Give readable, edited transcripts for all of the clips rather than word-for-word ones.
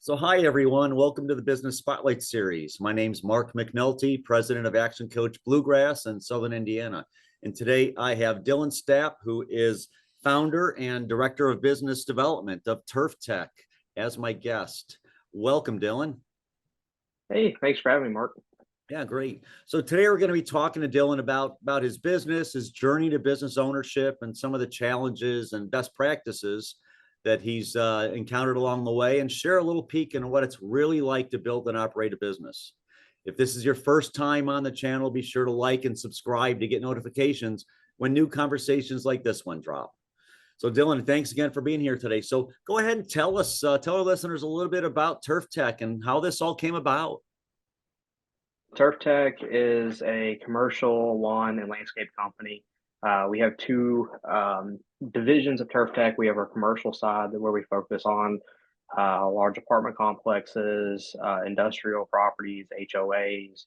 So hi, everyone. Welcome to the Business Spotlight Series. My name's Mark McNulty, president of Action Coach Bluegrass in Southern Indiana. And today I have Dylan Stapp, who is founder and director of business development of Turf Tech, as my guest. Welcome, Dylan. Hey, thanks for having me, Mark. Yeah, great. So today we're going to be talking to Dylan about his business, his journey to business ownership, and some of the challenges and best practices that he's encountered along the way, and share a little peek into what it's really like to build and operate a business. If this is your first time on the channel, be sure to like and subscribe to get notifications when new conversations like this one drop. So Dylan, thanks again for being here today. So go ahead and tell our listeners a little bit about Turf Tech and how this all came about. Turf Tech is a commercial lawn and landscape company. We have two divisions of Turf Tech. We have our commercial side where we focus on large apartment complexes, industrial properties, HOAs,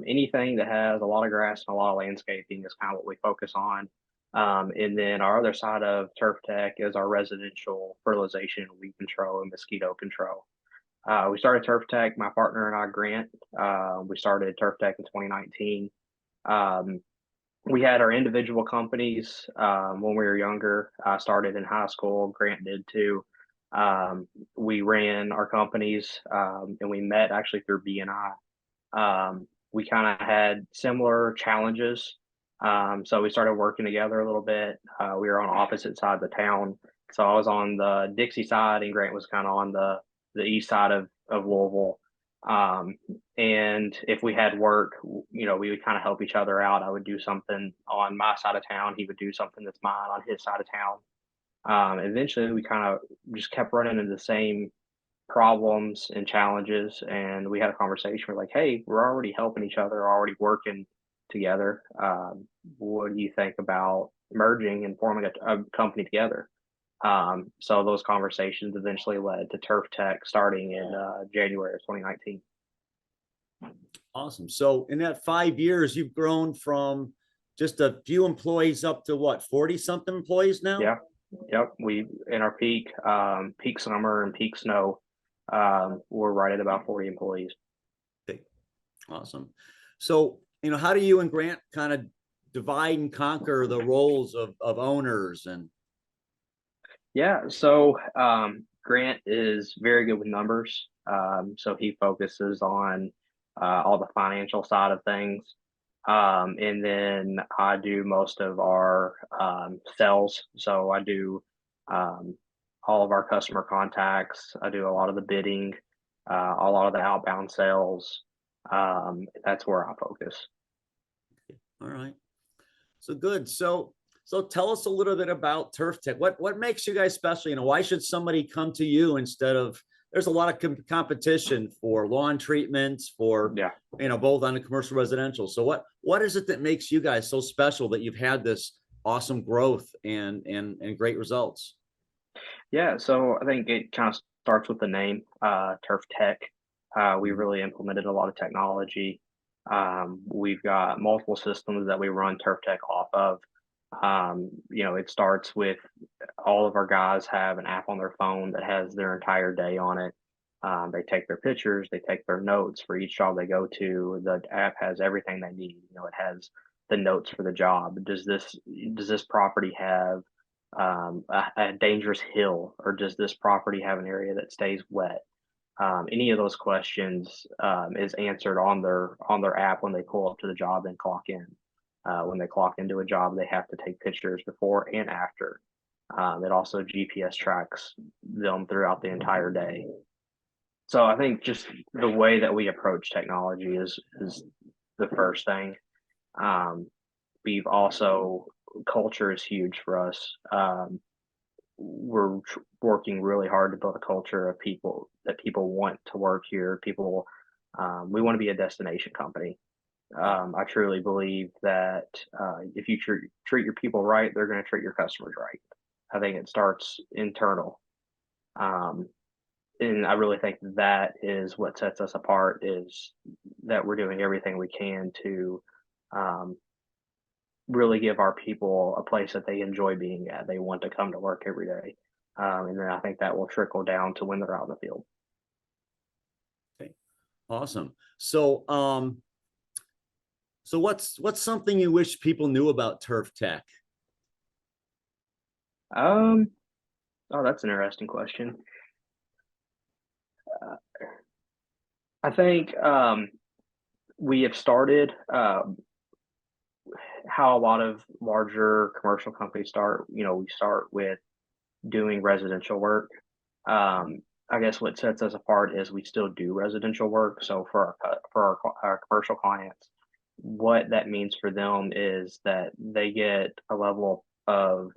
anything that has a lot of grass and a lot of landscaping is kind of what we focus on. And then our other side of Turf Tech is our residential fertilization, weed control, and mosquito control. We started Turf Tech, my partner and I, Grant. We started Turf Tech in 2019. We had our individual companies when we were younger. I started in high school. Grant did too. We ran our companies and we met actually through BNI. We kind of had similar challenges. So we started working together a little bit. We were on opposite sides of town. So I was on the Dixie side and Grant was kind of on the east side of Louisville. And if we had work, we would kind of help each other out. I would do something on my side of town. He would do something that's mine on his side of town. Eventually we kind of just kept running into the same problems and challenges. And we had a conversation. We're like, hey, we're already helping each other, already working together. What do you think about merging and forming a company together? So those conversations eventually led to Turf Tech starting in January of 2019. Awesome. So in that 5 years, you've grown from just a few employees up to what, 40 something employees now? Yeah. Yep. We in our peak summer and peak snow, we're right at about 40 employees. Okay. Awesome. So, how do you and Grant kind of divide and conquer the roles of owners and Yeah, so Grant is very good with numbers. So he focuses on all the financial side of things. And then I do most of our sales. So I do all of our customer contacts. I do a lot of the bidding, a lot of the outbound sales. That's where I focus. all right. So good. So tell us a little bit about Turf Tech. What makes you guys special? Why should somebody come to you instead of, there's a lot of competition for lawn treatments for, Yeah. Both on the commercial residential. So what is it that makes you guys so special that you've had this awesome growth and great results? Yeah, so I think it kind of starts with the name, Turf Tech. We really implemented a lot of technology. We've got multiple systems that we run Turf Tech off of. It starts with all of our guys have an app on their phone that has their entire day on it. They take their pictures, they take their notes for each job they go to. The app has everything they need. It has the notes for the job. Does this property have a dangerous hill, or does this property have an area that stays wet? Any of those questions is answered on their app when they pull up to the job and clock in. When they clock into a job, they have to take pictures before and after. It also GPS tracks them throughout the entire day. So I think just the way that we approach technology is the first thing. We've also culture is huge for us. We're working really hard to build a culture of people that people want to work here. We want to be a destination company. I truly believe that if you treat your people right, they're going to treat your customers right. I think it starts internal. And I really think that is what sets us apart, is that we're doing everything we can to really give our people a place that they enjoy being at. They want to come to work every day. And then I think that will trickle down to when they're out in the field. Awesome. So, so what's something you wish people knew about Turf Tech? Um, oh, that's an interesting question. Uh, I think we have started how a lot of larger commercial companies start. You know, we start with doing residential work. Um, I guess what sets us apart is we still do residential work. So for our commercial clients, what that means for them is that they get um, a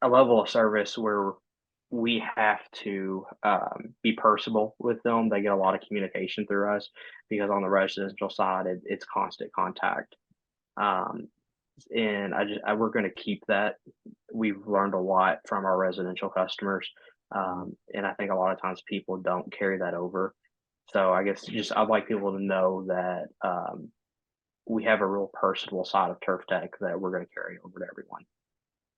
level of service where we have to be personable with them. They get a lot of communication through us because on the residential side, it's constant contact. Um, and we're going to keep that. We've learned a lot from our residential customers, and I think a lot of times people don't carry that over. So I guess just I'd like people to know that we have a real personable side of Turf Tech that we're going to carry over to everyone.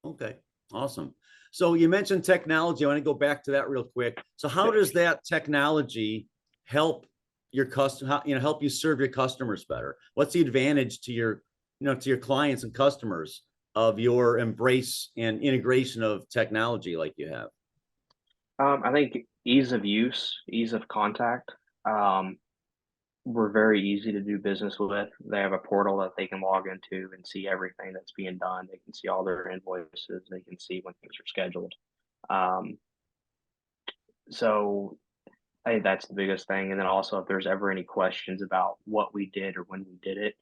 Okay, awesome. So you mentioned technology. I want to go back to that real quick. So how Yep. does that technology help your customer, help you serve your customers better? What's the advantage to your, to your clients and customers of your embrace and integration of technology like you have? I think ease of use, ease of contact. Um, we're very easy to do business with. They have a portal that they can log into and see everything that's being done. They can see all their invoices. They can see when things are scheduled. Um, so I think that's the biggest thing. And then also, if there's ever any questions about what we did or when we did it,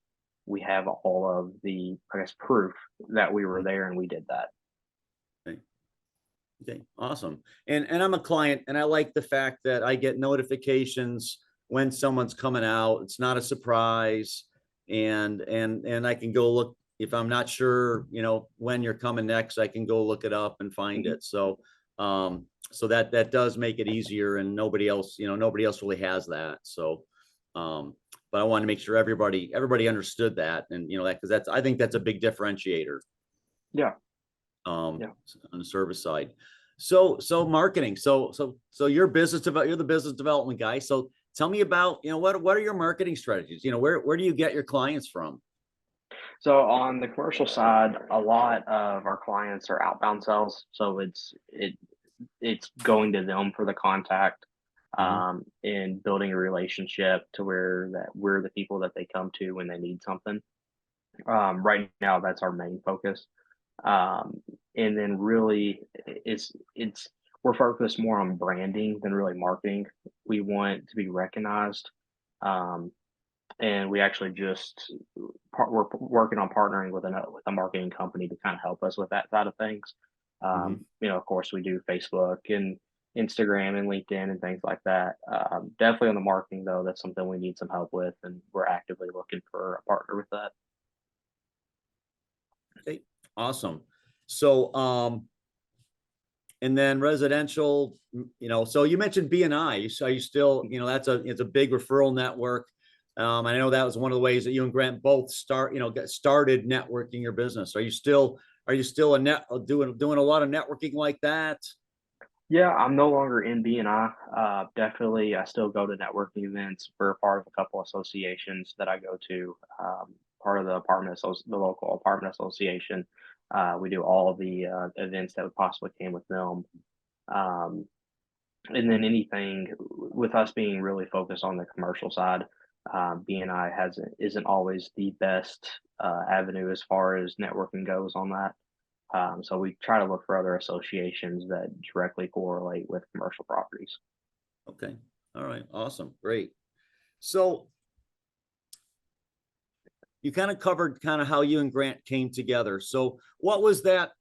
we have all of the, I guess, proof that we were there and we did that. Okay. Okay, awesome. And I'm a client and I like the fact that I get notifications when someone's coming out. It's not a surprise. And I can go look if I'm not sure, when you're coming next, I can go look it up and find Mhm. it. So that does make it easier and nobody else really has that. So but I want to make sure everybody understood that and that because I think that's a big differentiator Yeah. um, Yeah. on the service side. So marketing. So you're the business development guy. So tell me about, what are your marketing strategies? Where do you get your clients from? So on the commercial side, a lot of our clients are outbound sales. So it's going to them for the contact, Mhm. and building a relationship to where that we're the people that they come to when they need something. Right now, that's our main focus. Um, and then really, it's we're focused more on branding than really marketing. We want to be recognized. Um, and we actually we're working on partnering with a marketing company to kind of help us with that side of things. Mhm. Of course, we do Facebook and Instagram and LinkedIn and things like that. Definitely on the marketing though, that's something we need some help with, and we're actively looking for a partner with that. Okay, awesome. So, and then residential, so you mentioned BNI. Are you still, it's a big referral network. I know that was one of the ways that you and Grant both get started networking your business. Are you still doing a lot of networking like that? Yeah, I'm no longer in B&I. Definitely, I still go to networking events. We're part of a couple associations that I go to. Part of the local apartment association. We do all of the events that would possibly came with them. Um, and then anything with us being really focused on the commercial side, B&I hasn't isn't always the best avenue as far as networking goes on that. So we try to look for other associations that directly correlate with commercial properties. Okay. All right. Awesome. Great. So you kind of covered kind of how you and Grant came together. So what was that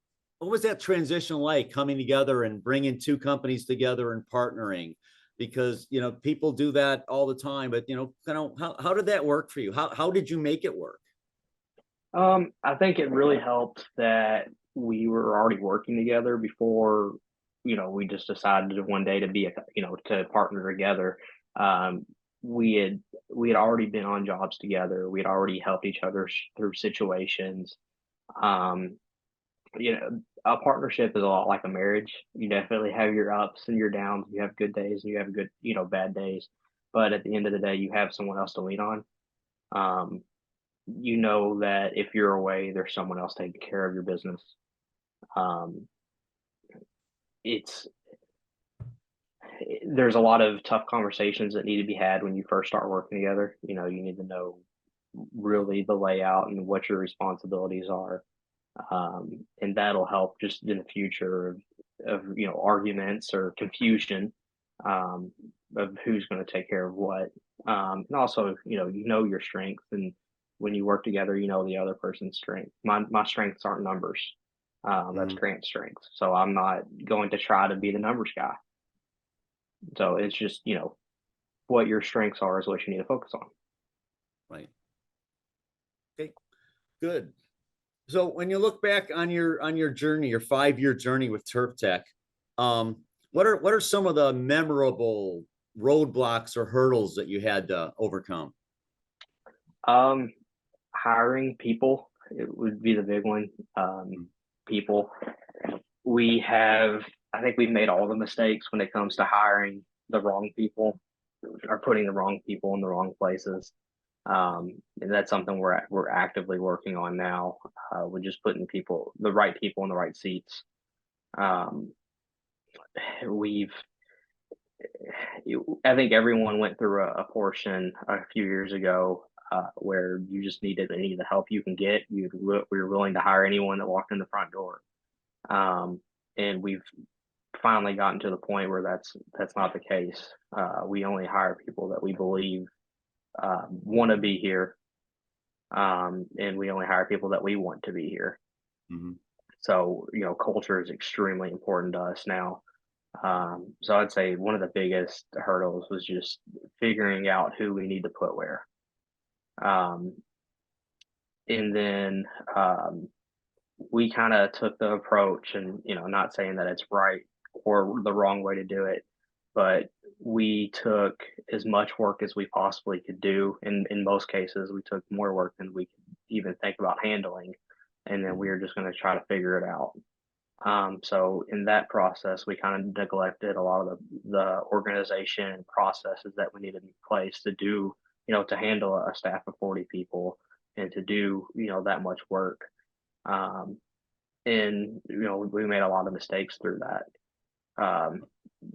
transition like coming together and bringing two companies together and partnering? Because, people do that all the time, but, kind of how did that work for you? How did you make it work? I think it really helped that we were already working together before, we just decided one day to to partner together. Um, we had we had already been on jobs together. We had already helped each other through situations. Um, a partnership is a lot like a marriage. You definitely have your ups and your downs. You have good days and you have good, bad days. But at the end of the day, you have someone else to lean on. Um, you know that if you're away, there's someone else taking care of your business. Um, it's there's a lot of tough conversations that need to be had when you first start working together. You need to know really the layout and what your responsibilities are, and that'll help just in the future of arguments or confusion, um, of who's going to take care of what, and also your strengths, and when you work together, the other person's strength. My strengths aren't numbers. That's Mhm. Grant's strengths. So I'm not going to try to be the numbers guy. So it's just what your strengths are is what you need to focus on. Right. Okay, good. So when you look back on your journey, your 5-year journey with Turf Tech, um, what are some of the memorable roadblocks or hurdles that you had to overcome? Um, Hiring people, it would be the big one. Mm. People. We have, I think we've made all the mistakes when it comes to hiring the wrong people or putting the wrong people in the wrong places. And that's something we're actively working on now. We're just putting the right people in the right seats. Um, we've, I think everyone went through a portion a few years ago, where you just needed any of the help you can get. We were willing to hire anyone that walked in the front door. Um, and we've finally gotten to the point where that's not the case. We only hire people that we believe want to be here, and we only hire people that we want to be here. Mhm. So culture is extremely important to us now. So I'd say one of the biggest hurdles was just figuring out who we need to put where. Um, and then we kind of took the approach, and not saying that it's right or the wrong way to do it, but we took as much work as we possibly could do. In most cases, we took more work than we could even think about handling, and then we Mhm. were just going to try to figure it out. So in that process, we kind of neglected a lot of the organization and processes that we needed in place to do, to handle a staff of 40 people and to do, that much work. Um, and we made a lot of mistakes through that.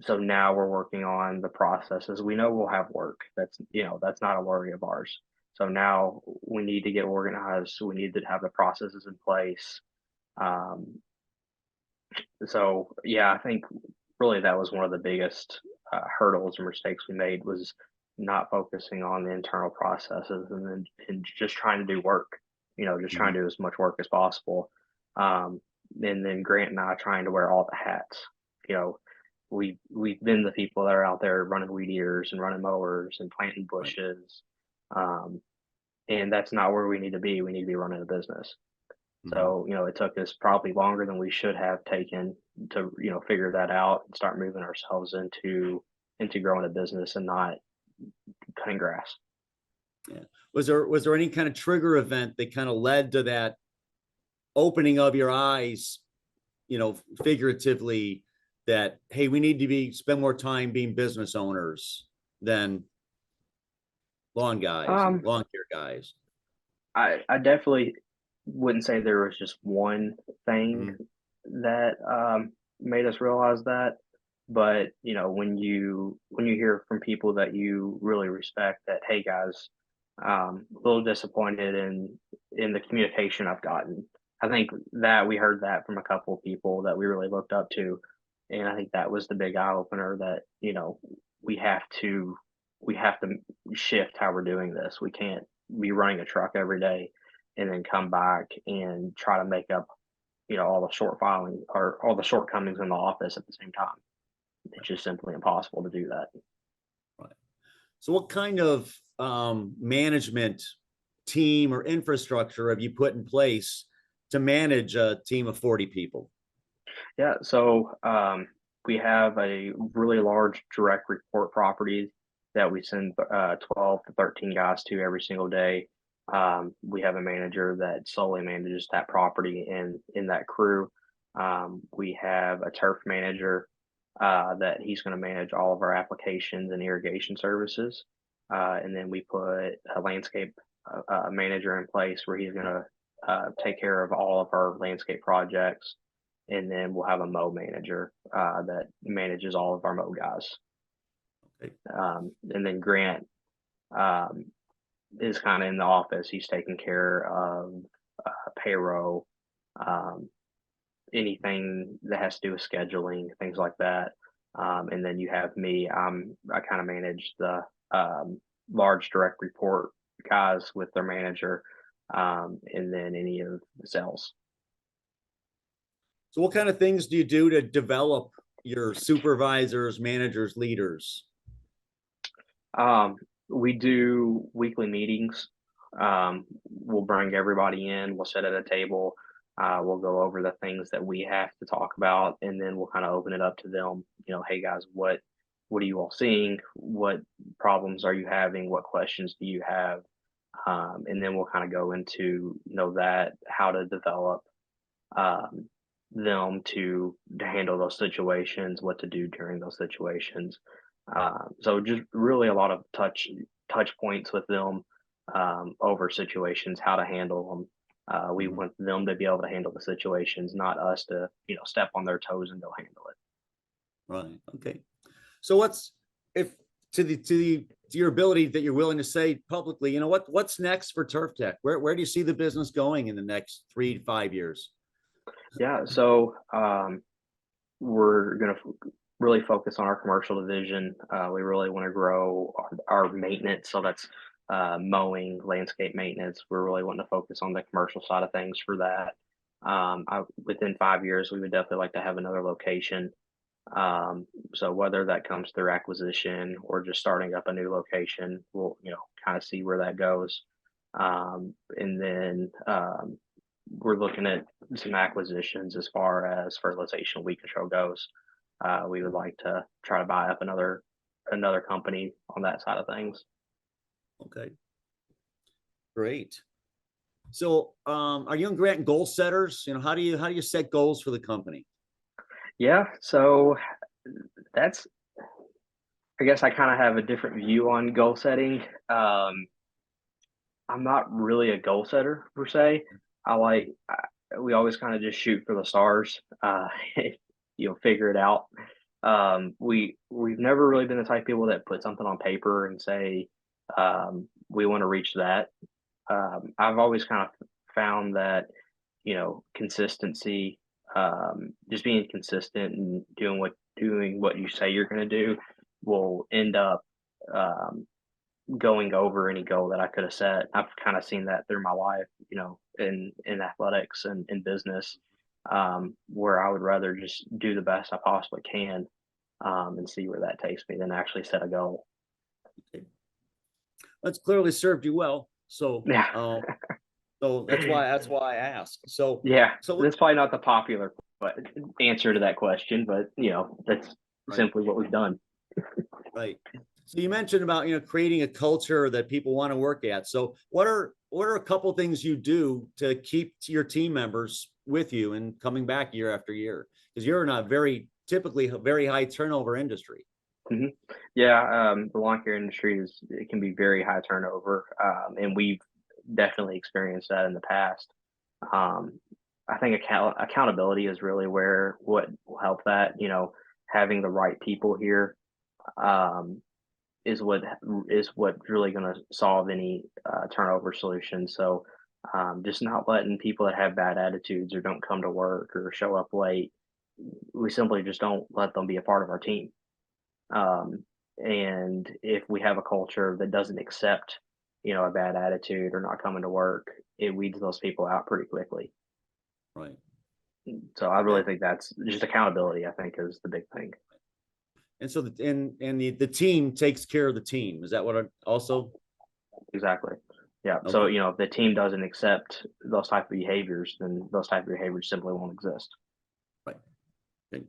So now we're working on the processes. We know we'll have work. That's not a worry of ours. So now we need to get organized. We need to have the processes in place. Um, so yeah, I think really that was one of the biggest hurdles or mistakes we made was not focusing on the internal processes, and just trying to do work. Just trying Mhm. to do as much work as possible. Um, and then Grant and I trying to wear all the hats. You know, we've been the people that are out there running weed eaters and running mowers and planting Right. bushes. Um, and that's not where we need to be. We need to be running a business. Mhm. So, it took us probably longer than we should have taken to, figure that out and start moving ourselves into growing a business and not cutting grass. Yeah. Was there any kind of trigger event that kind of led to that opening of your eyes, figuratively, that hey, we need to spend more time being business owners than lawn guys and Um, lawn care guys? I definitely wouldn't say there was just one thing Mhm. that made us realize that, but when you hear from people that you really respect that, hey guys, a little disappointed in the communication I've gotten. I think that we heard that from a couple of people that we really looked up to, and I think that was the big eye opener that we have to we have to shift how we're doing this. We can't be running a truck every day and then come back and try to make up all the short filing or all the shortcomings in the office at the same time. It's just simply impossible to do that. Right. So what kind of management team or infrastructure have you put in place to manage a team of 40 people? Yeah, so we have a really large direct report property that we send 12 to 13 guys to every single day. We have a manager that solely manages that property and in that crew. We have a turf manager that he's going to manage all of our applications and irrigation services. And then we put a landscape manager in place where he's going to take care of all of our landscape projects. And then we'll have a mow manager that manages all of our mow guys. Okay. And then Grant um, is kind of in the office. He's taking care of payroll, um, anything that has to do with scheduling, things like that. And then you have me. I kind of manage the large direct report guys with their manager, and then any of the sales. So what kind of things do you do to develop your supervisors, managers, leaders? Um, we do weekly meetings. We'll bring everybody in. We'll sit at a table. We'll go over the things that we have to talk about, and then we'll kind of open it up to them. Hey guys, what are you all seeing? What problems are you having? What questions do you have? And then we'll kind of go into that how to develop um, them to handle those situations, what to do during those situations. So just really a lot of touch points with them over situations, how to handle them. We Mhm. want them to be able to handle the situations, not us to step on their toes and go handle it. Right. Okay. So what's if to your ability that you're willing to say publicly, what's next for Turf Tech? Where do you see the business going in the next 3 to 5 years? Yeah, so we're going to really focus on our commercial division. We really want to grow our maintenance. So that's mowing, landscape maintenance. We're really wanting to focus on the commercial side of things for that. Within 5 years, we would definitely like to have another location. So whether that comes through acquisition or just starting up a new location, we'll, kind of see where that goes. And then we're looking at some acquisitions as far as fertilization weed control goes. We would like to try to buy up another company on that side of things. Okay. Great. So are you and Grant goal setters? How do you set goals for the company? Yeah, so that's I guess I kind of have a different view on goal setting. I'm not really a goal setter per se. I like we always kind of just shoot for the stars. Figure it out. We've never really been the type of people that put something on paper and say we want to reach that. I've always kind of found that consistency, just being consistent and doing what you say you're going to do, will end up um, going over any goal that I could have set. I've kind of seen that through my life, in athletics and in business, where I would rather just do the best I possibly can, and see where that takes me than actually set a goal. Okay. That's clearly served you well. So Yeah. so that's why I asked. So Yeah. so That's probably not the popular answer to that question, but that's right, simply what we've done. right. So you mentioned about creating a culture that people want to work at. So what are a couple things you do to keep your team members with you and coming back year after year? Because you're in a typically very high turnover industry. hmm Yeah, the lawn care industry it can be very high turnover, and we've definitely experienced that in the past. Um, I think accountability is really where what will help that. Having the right people here um, is what's really going to solve any turnover solution. So just not letting people that have bad attitudes or don't come to work or show up late, we simply just don't let them be a part of our team. And if we have a culture that doesn't accept, a bad attitude or not coming to work, it weeds those people out pretty quickly. Right. So I really Okay. think that's just accountability, I think, is the big thing. And so the team takes care of the team. Is that what also? Exactly. Yeah. So, Okay. if the team doesn't accept those type of behaviors, then those type of behaviors simply won't exist. Right. Okay.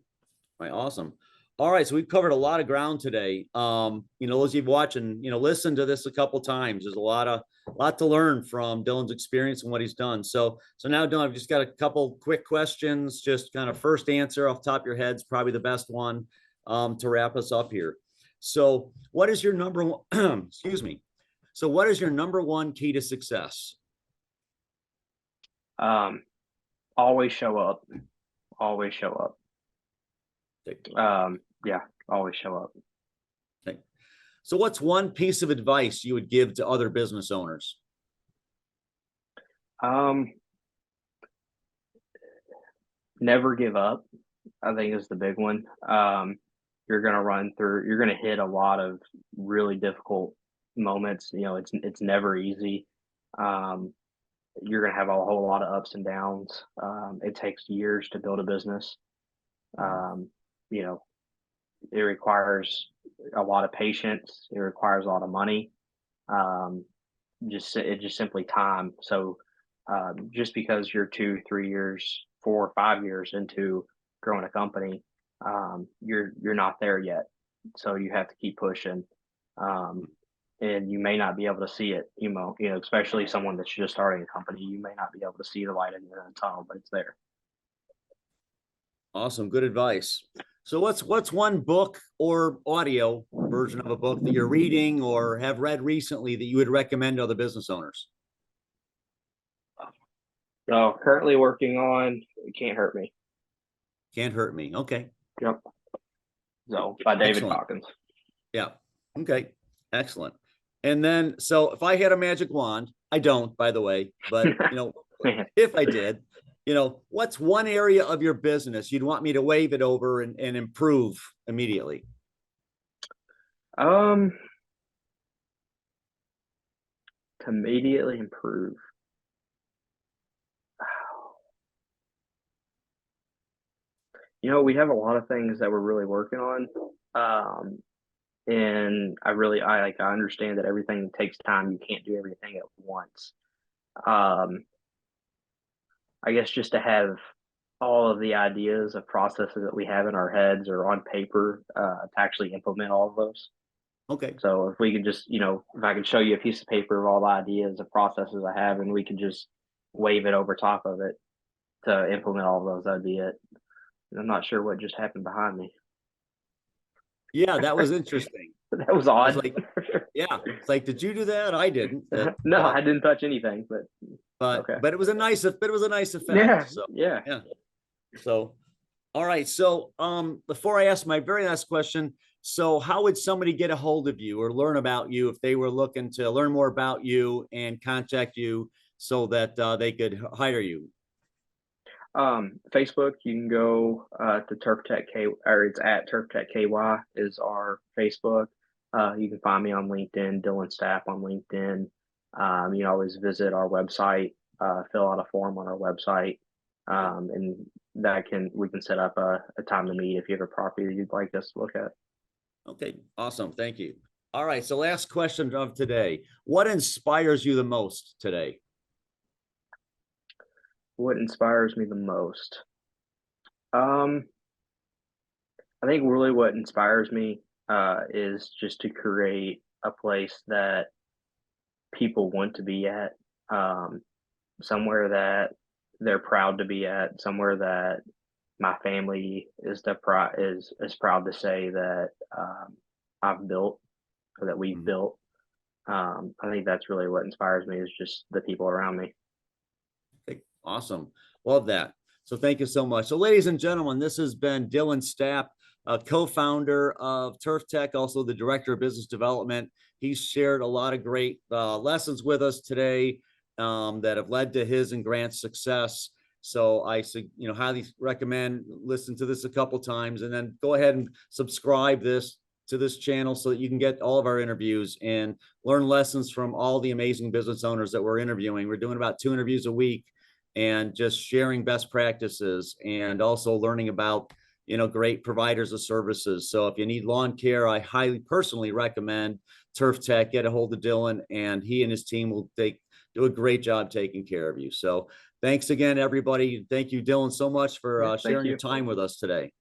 Right. Awesome. All right, so we've covered a lot of ground today. Those of you watching, listen to this a couple times. There's a lot to learn from Dylan's experience and what he's done. So now, Dylan, I've just got a couple quick questions. Just kind of first answer off the top of your head's probably the best one to wrap us up here. So, what is your number one? Excuse me. So, what is your number one key to success? Always show up. Always show up. Yeah, always show up. Okay. So what's one piece of advice you would give to other business owners? Never give up, I think is the big one. You're gonna hit a lot of really difficult moments. It's never easy. Um, you're gonna have a whole lot of ups and downs. It takes years to build a business. Um, you know, it requires a lot of patience. It requires a lot of money. Um, it's just simply time. So just because you're 2, 3 years, 4 or 5 years into growing a company, you're not there yet. So you have to keep pushing. Um, and you may not be able to see it, especially someone that's just starting a company, you may not be able to see the light in the tunnel, but it's there. Awesome, good advice. So what's one book or audio version of a book that you're reading or have read recently that you would recommend to other business owners? So currently working on It Can't Hurt Me. Can't Hurt Me. Okay. Yep. So by David Excellent. Hawkins. Yeah. Okay. Excellent. And then, so if I had a magic wand, I don't, by the way, but if I did, what's one area of your business you'd want me to wave it over and improve immediately? To immediately improve. We have a lot of things that we're really working on. And I understand that everything takes time. You can't do everything at once. Um, I guess just to have all of the ideas of processes that we have in our heads or on paper, to actually implement all of those. Okay. So if we could just, if I could show you a piece of paper of all the ideas of processes I have, and we could just wave it over top of it to implement all of those, that'd be it. And I'm not sure what just happened behind me. Yeah, that was interesting. That was I was odd. like, yeah, it's like, did you do that? I didn't. No, I didn't touch anything, but okay. But it was a nice effect. Yeah, So yeah. So, all right. So, before I ask my very last question, so how would somebody get a hold of you or learn about you if they were looking to learn more about you and contact you so that they could hire you? Facebook, you can go to Turf Tech K, or it's at Turf Tech KY is our Facebook. You can find me on LinkedIn, Dylan Stapp on LinkedIn. You can always visit our website, fill out a form on our website, and we can set up a time to meet if you have a property you'd like us to look at. Okay, awesome. Thank you. All right. So, last question of today: what inspires you the most today? What inspires me the most? I think really what inspires me is just to create a place that people want to be at, um, somewhere that they're proud to be at, somewhere that my family is proud to say that I've built or that we've built. I think that's really what inspires me is just the people around me. Okay, awesome. Love that. So thank you so much. So, ladies and gentlemen, this has been Dylan Stapp, co-founder of Turf Tech, also the director of business development. He's shared a lot of great lessons with us today that have led to his and Grant's success. So I highly recommend listen to this a couple times and then go ahead and subscribe to this channel so that you can get all of our interviews and learn lessons from all the amazing business owners that we're interviewing. We're doing about 2 interviews a week and just sharing best practices and also learning about great providers of services. So if you need lawn care, I highly personally recommend Turf Tech. Get a hold of Dylan, and he and his team will do a great job taking care of you. So thanks again, everybody. Thank you, Dylan, so much for sharing your time with us today.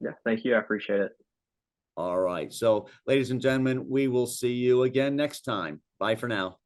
Yeah, thank you. I appreciate it. All right. So, ladies and gentlemen, we will see you again next time. Bye for now.